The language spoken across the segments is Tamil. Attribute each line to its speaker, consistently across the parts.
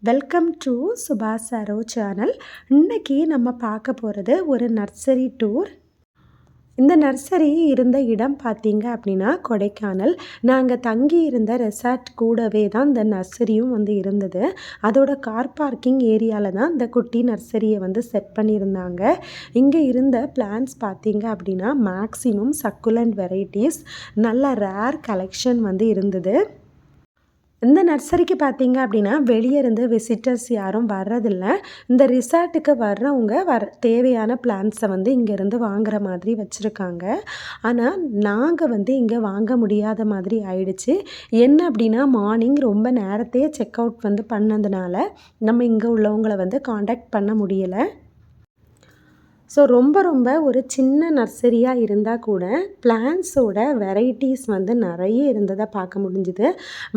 Speaker 1: வெல்கம் டு சுபாஷ் சரோ சேனல். இன்னைக்கு நம்ம பார்க்க போகிறது ஒரு நர்சரி டூர். இந்த நர்சரி இருந்த இடம் பார்த்தீங்க அப்படின்னா கொடைக்கானல். நாங்கள் தங்கி இருந்த ரெசார்ட் கூடவே தான் இந்த நர்சரியும் இருந்தது. அதோட கார் பார்க்கிங் ஏரியாவில் தான் இந்த குட்டி நர்சரியை செட் பண்ணியிருந்தாங்க. இங்கே இருந்த பிளான்ஸ் பார்த்தீங்க அப்படின்னா மேக்ஸிமம் சக்குலண்ட் வெரைட்டிஸ், நல்ல ரேர் கலெக்ஷன் இருந்தது. இந்த நர்சரிக்கு பார்த்தீங்க அப்படின்னா வெளியே இருந்து விசிட்டர்ஸ் யாரும் வர்றதில்ல. இந்த ரிசார்ட்டுக்கு வர்றவங்க தேவையான பிளான்ஸை இங்கேருந்து வாங்குற மாதிரி வச்சுருக்காங்க. ஆனால் நாங்கள் இங்கே வாங்க முடியாத மாதிரி ஆயிடுச்சு. என்ன அப்படின்னா மார்னிங் ரொம்ப நேரத்தையே செக் அவுட் பண்ணதுனால நம்ம இங்கே உள்ளவங்களை காண்டாக்ட் பண்ண முடியலை. ஸோ ரொம்ப ஒரு சின்ன நர்சரியாக இருந்தால் கூட பிளான்ஸோட வெரைட்டிஸ் நிறைய இருந்ததை பார்க்க முடிஞ்சுது.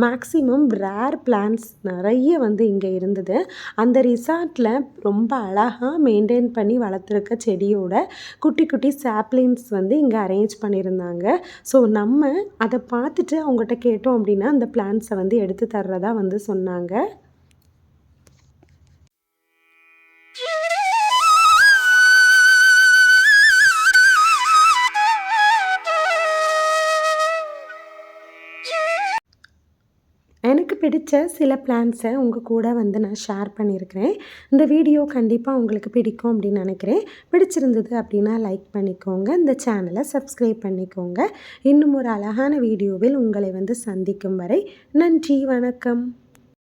Speaker 1: மேக்ஸிமம் ரேர் பிளான்ஸ் நிறைய இங்கே இருந்தது. அந்த ரிசார்ட்டில் ரொம்ப அழகாக மெயின்டைன் பண்ணி வளர்த்துருக்க செடியோட குட்டி குட்டி சாப்ளின்ஸ் இங்கே அரேஞ்ச் பண்ணியிருந்தாங்க. ஸோ நம்ம அதை பார்த்துட்டு அவங்ககிட்ட கேட்டோம் அப்படின்னா அந்த பிளான்ஸை எடுத்து தர்றதா சொன்னாங்க. எனக்கு பிடிச்ச சில பிளான்ஸை உங்கள் கூட நான் ஷேர் பண்ணியிருக்கிறேன். இந்த வீடியோ கண்டிப்பாக உங்களுக்கு பிடிக்கும் அப்படின்னு நினைக்கிறேன். பிடிச்சிருந்தது அப்படின்னா லைக் பண்ணிக்கோங்க. இந்த சேனலை சப்ஸ்கிரைப் பண்ணிக்கோங்க. இன்னும் ஒரு அழகான வீடியோவில் உங்களை சந்திக்கும் வரை நன்றி, வணக்கம்.